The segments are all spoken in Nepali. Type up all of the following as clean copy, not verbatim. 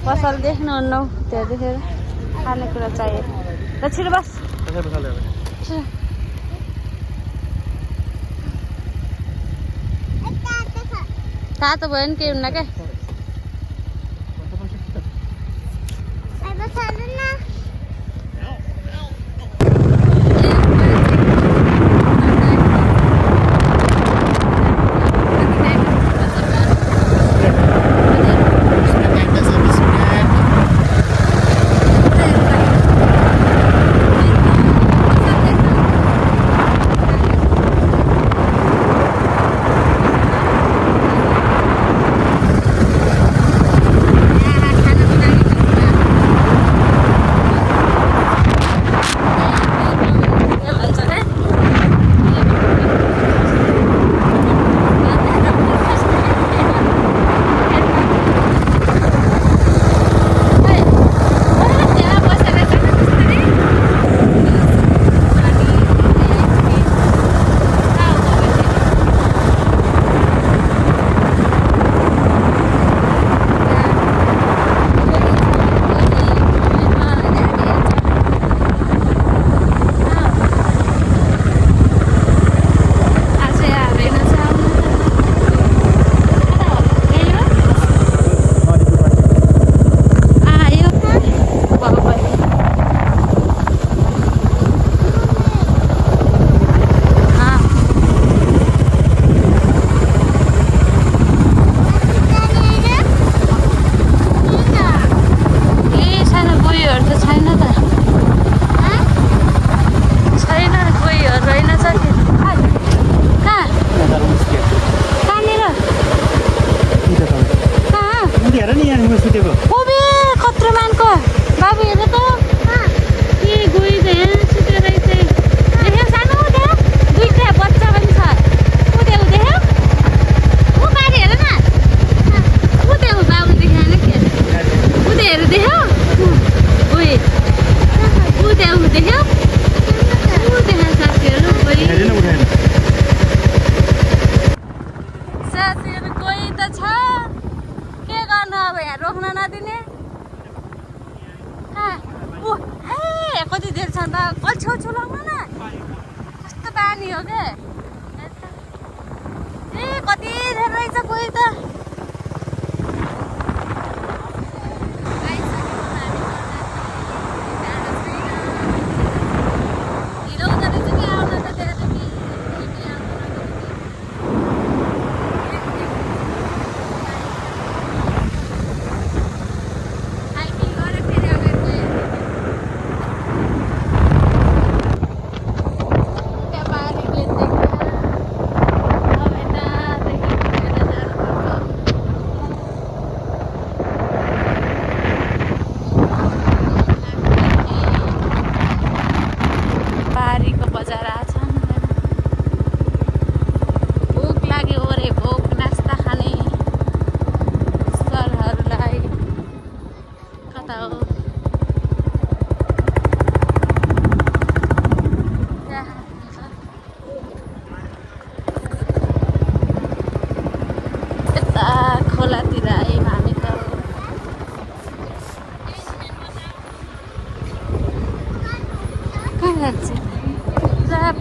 पसल देख्नुहुन्न त्यहाँदेखि खानेकुरा चाहियो ल छिटो बस तातो भयो नि केही हुन्न क्या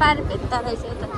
पारी भेट्दा रहेछ यता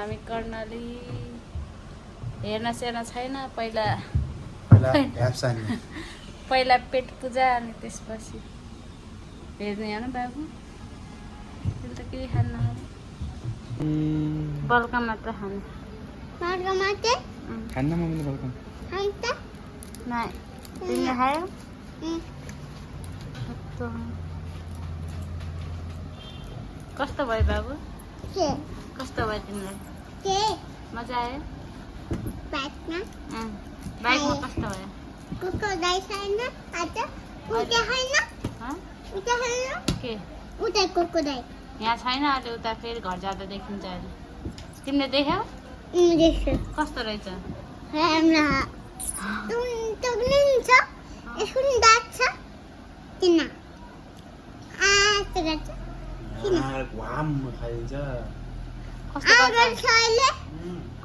हामी कर्णाली हेर्न सेर्न छैन। पहिला पहिला पेट पूजा अनि त्यसपछि हेर्ने हो न बाबु। त्यसले त केही खान्न बल्का मात्र खाने। खान्न मम्मीले बल्कम नाइ तिमीले खायो? कस्तो भयो बाबु? कस्तो भयो तिमीलाई? मजा आयो? बाइकमा कस्तो भयो? के यहाँ छैन अहिले उता फेरि घर जाँदा देखिन्छ अहिले। तिमीले देख्यौ? कस्तो रहेछ?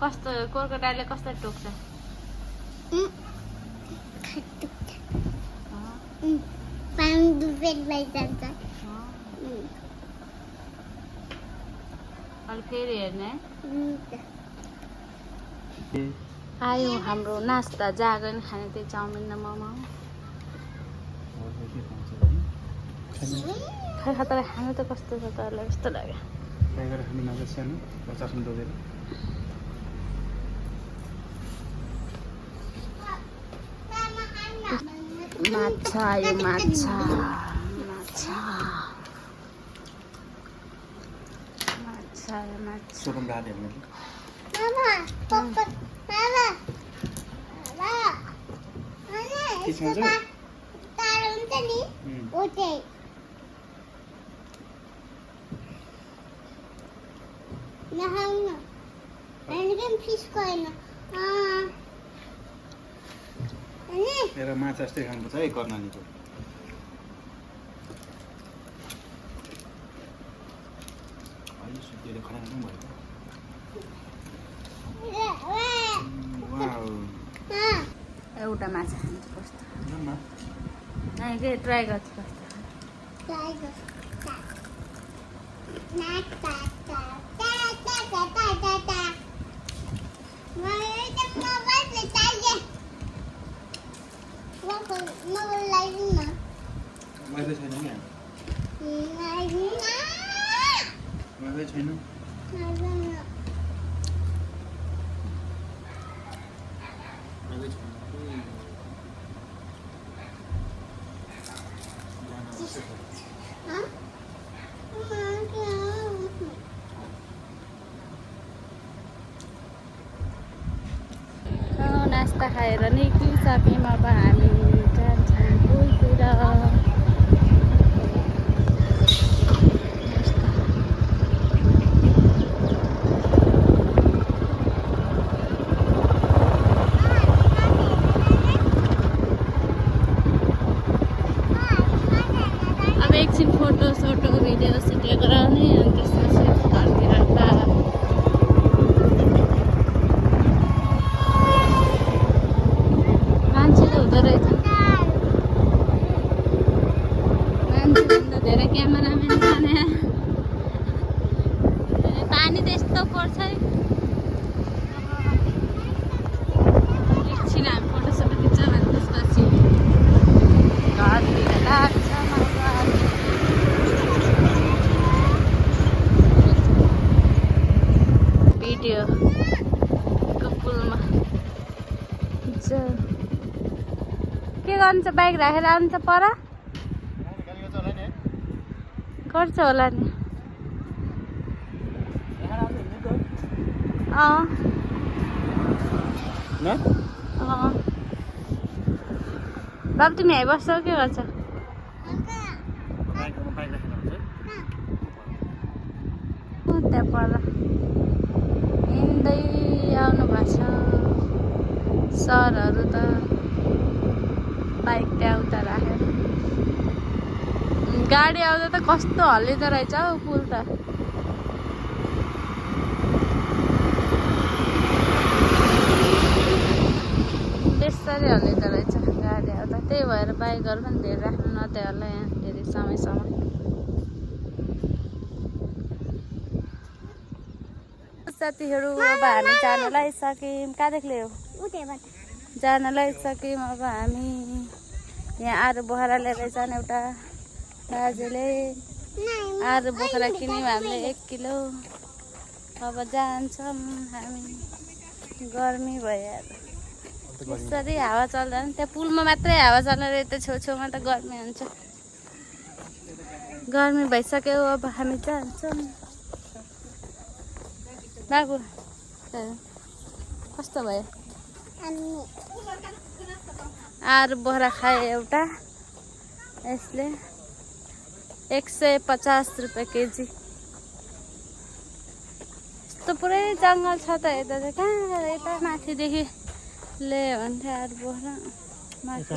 कस्तो कोरकोटाले कस्तो टोक्छ? अहिले फेरि हेर्ने आयो हाम्रो नास्ता जागन खाने त्यही चाउमिन र मोमो। खै खतरा खानु त कस्तो छ तँलाई कस्तो लाग्यो? माछा आयो माछा माछा माछा मेरो माछा जस्तै खानुपर्छ है कर्णालीको। एउटा माछा खान्छ कस्तो नाइ के ट्राई गर्छ कस्तो नास्ता खाएर निक्लिसक्यौँ। अब हामी जान्छौँ पुलतिर। अब एकछिन फोटो भिडियो सिडियो गराउने अनि त्यसपछि घरतिर धेरै क्यामेराम्यान खाने पानी त यस्तो पर्छ है। एकछिन हामी फोटोसोटो खिच्छ भने त्यसपछि घरतिर लाग्छ भिडियो पुलमा के गर्नु छ? बाइक राखेर आउनु त पर गर्छ होला नि। बाबु तिमी बस्छौ के गर्छ? त्यहाँ पर हिँड्दै आउनु भएको छ सरहरू त बाइक त्यहाँ उता राखेर। गाडी आउँदा त कस्तो हल्लिँदो रहेछ हौ पुल त। त्यसरी हल्लिँदो रहेछ गाडी आउँदा। त्यही भएर बाइकहरू पनि धेरै राख्नु नदियो होला यहाँ धेरै समयसम्म। साथीहरू अब हामी जान लागिसक्यौँ। कहाँदेखि ल्यायो जान लागिसक्यौँ। अब हामी यहाँ आरू बोखरा लिएर जाने एउटा बाजेले आरू बोखरा किन्यौँ हामीले 1 किलो। अब जान्छौँ हामी। गर्मी भइहाल्यो यसरी हावा चल्दैन। त्यहाँ पुलमा मात्रै हावा चल्ने रह्यो, त्यो छेउछेउमा त गर्मी हुन्छ। गर्मी भइसक्यो अब हामी जान्छौँ। बाबु कस्तो भयो? आरू बोखरा खायो एउटा, यसले 150 रुपियाँ केजी। यस्तो पुरै जङ्गल छ त यता चाहिँ। कहाँ यता माथिदेखि ल्यायो भने थियो आरू बोखरा माथि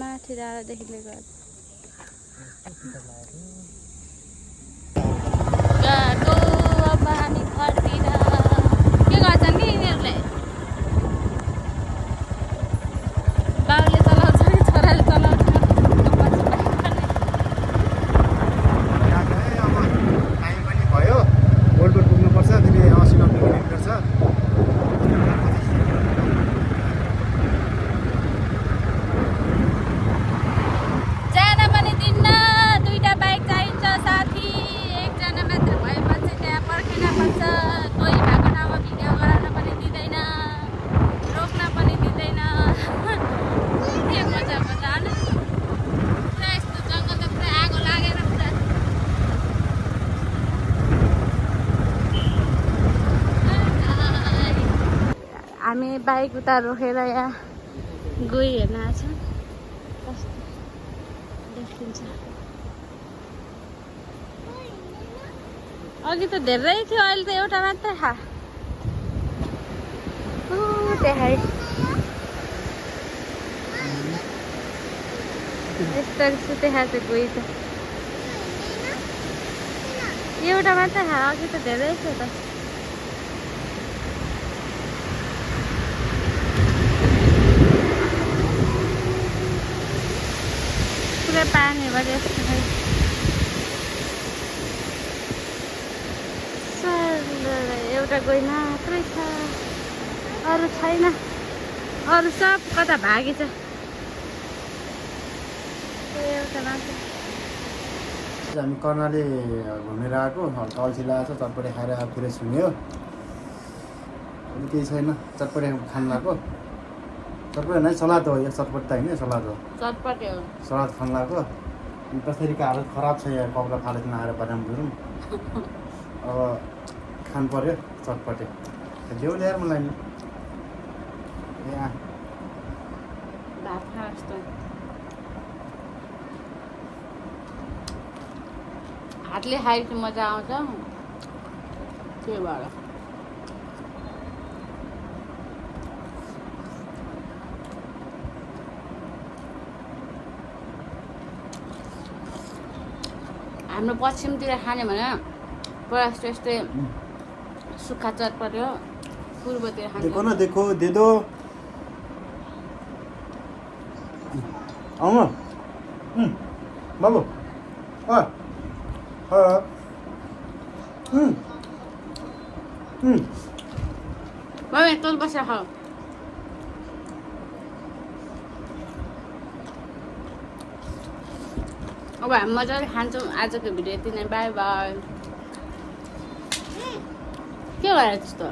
माथि डाँडादेखि लिएको। गएको अब हामी घरतिर। के गर्छन् कि यिनीहरूले? बाउले चलाउँछ कि छोराले चलाउँछ? टाइम पनि भयो, गोल्डबोर्ड पुग्नुपर्छ। फेरि 80-90 किलोमिटर छ। जान पनि दिन्न, 2टा बाइक चाहिन्छ साथी। एकजना मात्र भएपछि त्यहाँ पर्खिन पर्छ। कोही भएको ठाउँमा भिडियो गराउन पनि दिँदैन, रोक्न पनि दिँदैन। के मजा मजा होइन? पुरा यस्तो जङ्गल त पुरा आगो लागेर पुरा। हामी बाइक उता रोकेर यहाँ गई हेर्न आएको कस्तो देखिन्छ। अघि त धेरै थियो, अहिले त एउटा मात्रै खा देखाइ। यस्तो देखाएको थियो गई त एउटा मात्रै खा। अघि त धेरै थियो त। पुरै पानी भयो यस्तो एउटा गई मात्रै छ, अरू छैन। अरू सब कता भागी छ, एउटा मात्रै। हामी कर्णाली घुमेर आएको, हल्का अल्छी लागेको छ। चटपटे खाएर पुरै सुन्यो। केही छैन, चटपटे खानु लाग्यो। चटपटे होइन, सलाद हो यो। चटपटे त होइन, सलाद हो। चटपटे हो, सलाद खानु लाग्यो। कसरीको हालत खराब छ यहाँ, कपडा फालेको आएर बदाम धुरौँ। अब खानु पर्यो चटपटे। देऊ ल्याएर मलाई नि। भात खा जस्तो। हातले खाएपछि मजा आउँछ, त्यही भएर। हाम्रो पश्चिमतिर खाने भने पुरा यस्तो यस्तै सुक्खा चटपटे हो। पूर्वतिर खाने देखो न, देखो दे दो। आउनु बाबु। मम्मी तल बसेर खाऊ। अब हामी मजाले खान्छौँ। आजको भिडियो यति नै, बाई बाई। के गरेर त्यस्तो?